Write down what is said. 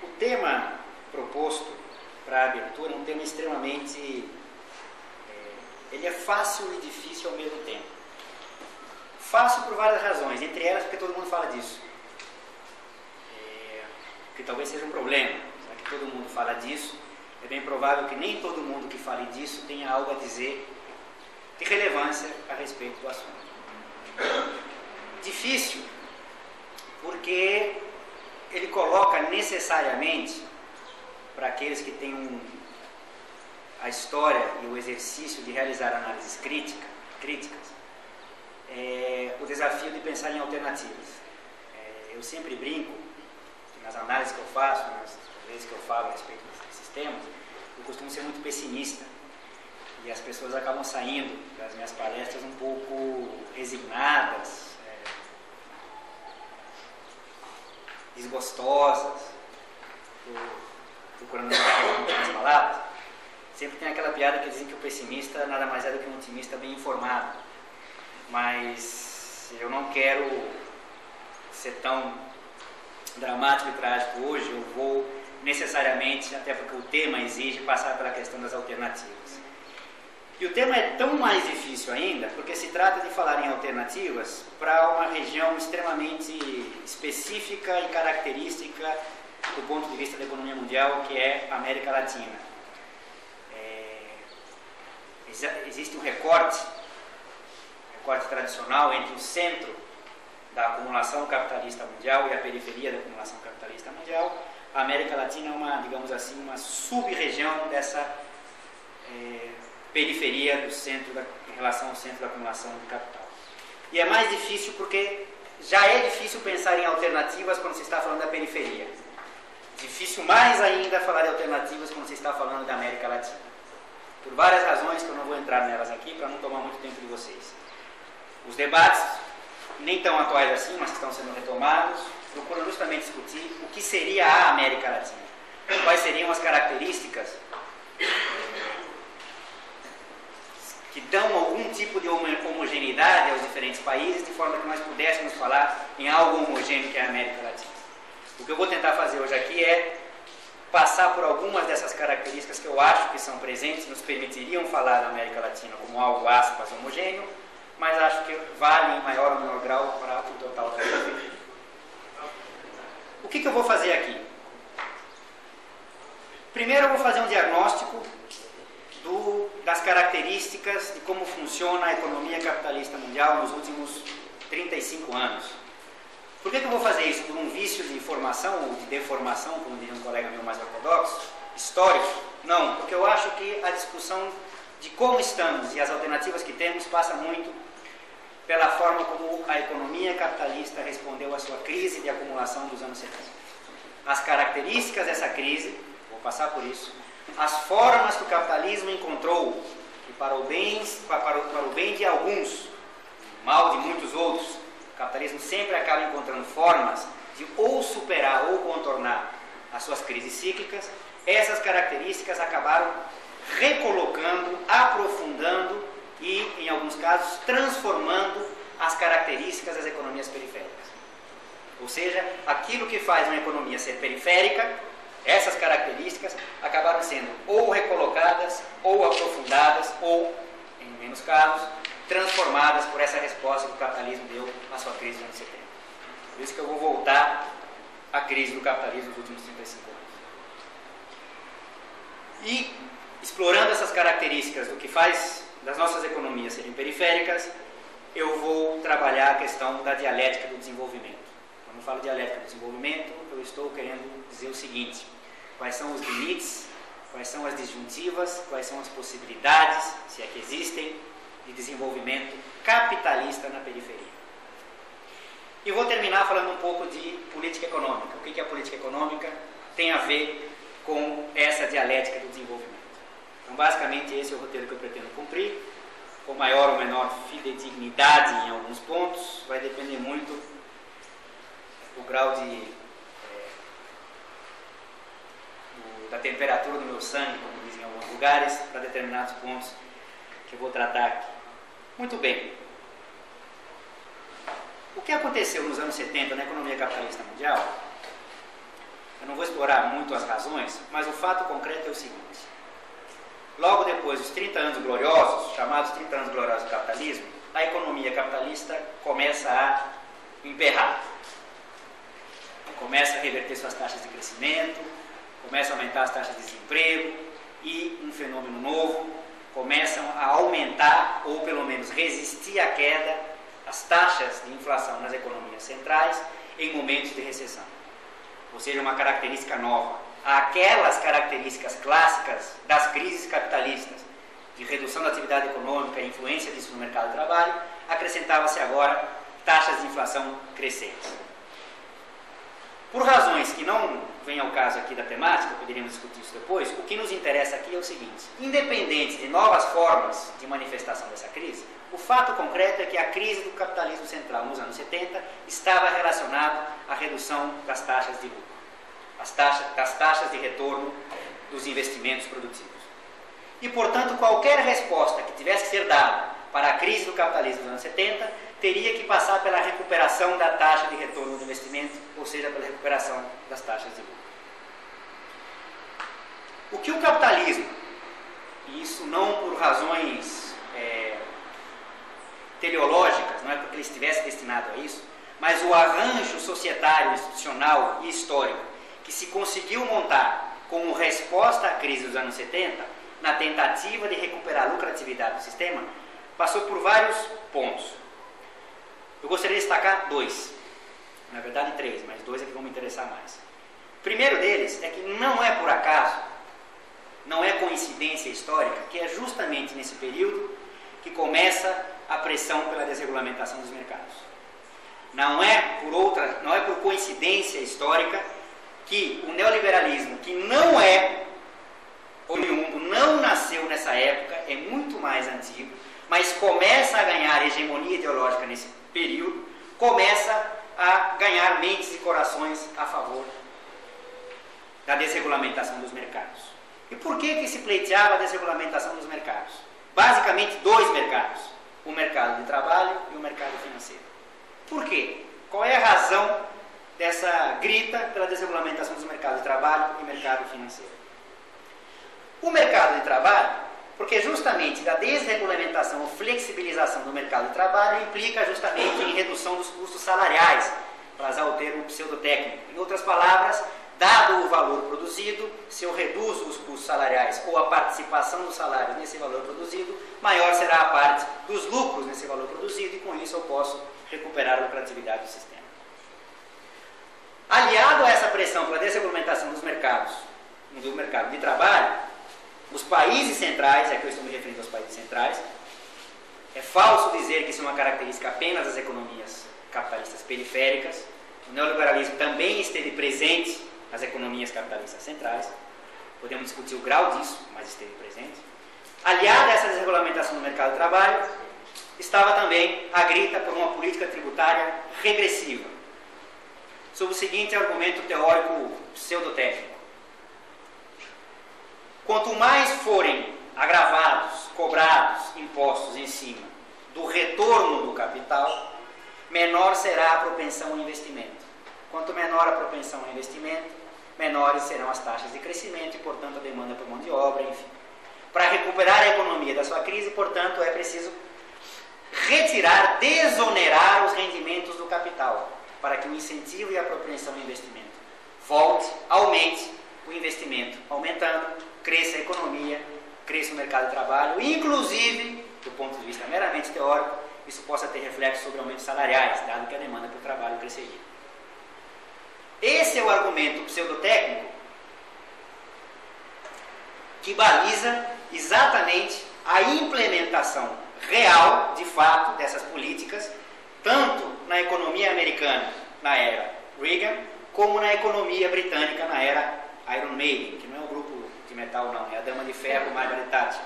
O tema proposto para a abertura é um tema extremamente... ele é fácil e difícil ao mesmo tempo. Fácil por várias razões, entre elas porque todo mundo fala disso. Que talvez seja um problema, já que todo mundo fala disso, é bem provável que nem todo mundo que fale disso tenha algo a dizer de relevância a respeito do assunto. Difícil, porque ele coloca necessariamente, para aqueles que têm a história e o exercício de realizar análises críticas, o desafio de pensar em alternativas. Eu sempre brinco, nas análises que eu faço, nas vezes que eu falo a respeito desses temas, eu costumo ser muito pessimista. E as pessoas acabam saindo das minhas palestras um pouco resignadas, desgostosas, procurando as palavras. Sempre tem aquela piada que dizem que o pessimista nada mais é do que um otimista bem informado. Mas eu não quero ser tão dramático e trágico hoje. Eu vou necessariamente, até porque o tema exige, passar pela questão das alternativas. E o tema é tão mais difícil ainda, porque se trata de falar em alternativas para uma região extremamente específica e característica do ponto de vista da economia mundial, que é a América Latina. Existe um recorte tradicional entre o centro da acumulação capitalista mundial e a periferia da acumulação capitalista mundial. A América Latina é uma, digamos assim, uma sub-região dessa periferia do centro em relação ao centro da acumulação de capital. E é mais difícil porque já é difícil pensar em alternativas quando se está falando da periferia. Difícil mais ainda falar de alternativas quando se está falando da América Latina. Por várias razões que eu não vou entrar nelas aqui para não tomar muito tempo de vocês. Os debates, nem tão atuais assim, mas que estão sendo retomados, procuram justamente discutir o que seria a América Latina. Quais seriam as características que dão algum tipo de homogeneidade aos diferentes países, de forma que nós pudéssemos falar em algo homogêneo que é a América Latina. O que eu vou tentar fazer hoje aqui é passar por algumas dessas características que eu acho que são presentes, nos permitiriam falar da América Latina como algo, aspas, homogêneo, mas acho que vale em maior ou menor grau para o total da periferia. O que eu vou fazer aqui? Primeiro eu vou fazer um diagnóstico das características de como funciona a economia capitalista mundial nos últimos 35 anos. Por que eu vou fazer isso? Por um vício de formação ou de deformação, como diria um colega meu mais ortodoxo, histórico? Não, porque eu acho que a discussão de como estamos e as alternativas que temos passa muito pela forma como a economia capitalista respondeu à sua crise de acumulação dos anos 70. As características dessa crise, vou passar por isso, as formas que o capitalismo encontrou, que para o bem de alguns, mal de muitos outros, o capitalismo sempre acaba encontrando formas de ou superar ou contornar as suas crises cíclicas. Essas características acabaram recolocando, aprofundando e, em alguns casos, transformando as características das economias periféricas. Ou seja, aquilo que faz uma economia ser periférica, essas características acabaram sendo ou recolocadas, ou aprofundadas, ou, em menos casos, transformadas por essa resposta que o capitalismo deu à sua crise dos anos 70. Por isso que eu vou voltar à crise do capitalismo nos últimos 35 anos. E, explorando essas características do que faz das nossas economias serem periféricas, eu vou trabalhar a questão da dialética do desenvolvimento. Quando eu falo dialética do desenvolvimento, eu estou querendo dizer o seguinte: quais são os limites, quais são as disjuntivas, quais são as possibilidades, se é que existem, de desenvolvimento capitalista na periferia. E vou terminar falando um pouco de política econômica. O que a política econômica tem a ver com essa dialética do desenvolvimento. Então, basicamente, esse é o roteiro que eu pretendo cumprir, com maior ou menor fidedignidade em alguns pontos. Vai depender muito do grau da temperatura do meu sangue, como dizem em alguns lugares, para determinados pontos que eu vou tratar aqui. Muito bem. O que aconteceu nos anos 70 na economia capitalista mundial Eu não vou explorar muito as razões, mas o fato concreto é o seguinte. Logo depois dos 30 anos gloriosos, chamados 30 anos gloriosos do capitalismo, a economia capitalista começa a emperrar. Começa a reverter suas taxas de crescimento, começa a aumentar as taxas de desemprego e um fenômeno novo, começam a aumentar ou pelo menos resistir à queda as taxas de inflação nas economias centrais em momentos de recessão. Ou seja, uma característica nova. Aquelas características clássicas das crises capitalistas, de redução da atividade econômica e influência disso no mercado de trabalho, acrescentava-se agora taxas de inflação crescentes. Por razões que não vêm ao caso aqui da temática, poderíamos discutir isso depois, o que nos interessa aqui é o seguinte: independente de novas formas de manifestação dessa crise, o fato concreto é que a crise do capitalismo central nos anos 70 estava relacionada à redução das taxas de lucro, das taxas de retorno dos investimentos produtivos. E, portanto, qualquer resposta que tivesse que ser dada para a crise do capitalismo dos anos 70 teria que passar pela recuperação da taxa de retorno do investimento, ou seja, pela recuperação das taxas de lucro. O que o capitalismo, e isso não por razões teleológicas, não é porque ele estivesse destinado a isso, mas o arranjo societário, institucional e histórico que se conseguiu montar como resposta à crise dos anos 70, na tentativa de recuperar a lucratividade do sistema, passou por vários pontos. Eu gostaria de destacar dois, na verdade três, mas dois é que vão me interessar mais. O primeiro deles é que não é por acaso, não é coincidência histórica, que é justamente nesse período que começa a pressão pela desregulamentação dos mercados. Não é por coincidência histórica que o neoliberalismo, que não é oriundo, não nasceu nessa época, é muito mais antigo, mas começa a ganhar hegemonia ideológica nesse período, começa a ganhar mentes e corações a favor da desregulamentação dos mercados. E por que se pleiteava a desregulamentação dos mercados? Basicamente dois mercados, o mercado de trabalho e o mercado financeiro. Por quê? Qual é a razão dessa grita pela desregulamentação dos mercados de trabalho e mercado financeiro? O mercado de trabalho, porque justamente da desregulamentação ou flexibilização do mercado de trabalho implica justamente em redução dos custos salariais, para usar o termo pseudotécnico. Em outras palavras, dado o valor produzido, se eu reduzo os custos salariais ou a participação dos salários nesse valor produzido, maior será a parte dos lucros nesse valor produzido e com isso eu posso recuperar a lucratividade do sistema. Aliado a essa pressão pela desregulamentação dos mercados, do mercado de trabalho, os países centrais, aqui eu estou me referindo aos países centrais, é falso dizer que isso é uma característica apenas das economias capitalistas periféricas. O neoliberalismo também esteve presente nas economias capitalistas centrais. Podemos discutir o grau disso, mas esteve presente. Aliada a essa desregulamentação do mercado de trabalho, estava também a grita por uma política tributária regressiva, sob o seguinte argumento teórico pseudotécnico: quanto mais forem agravados, cobrados impostos em cima do retorno do capital, menor será a propensão ao investimento. Quanto menor a propensão ao investimento, menores serão as taxas de crescimento e, portanto, a demanda por mão de obra, enfim. Para recuperar a economia da sua crise, portanto, é preciso retirar, desonerar os rendimentos do capital, para que o incentivo e a propensão ao investimento volte, aumente o investimento, aumentando, cresça a economia, cresça o mercado de trabalho, inclusive, do ponto de vista meramente teórico, isso possa ter reflexo sobre aumentos salariais, dado que a demanda por trabalho cresceria. Esse é o argumento pseudotécnico que baliza exatamente a implementação real, de fato, dessas políticas, tanto na economia americana na era Reagan, como na economia britânica na era Iron Maiden, que não é um grupo de metal não, é a Dama de Ferro, Margaret Thatcher.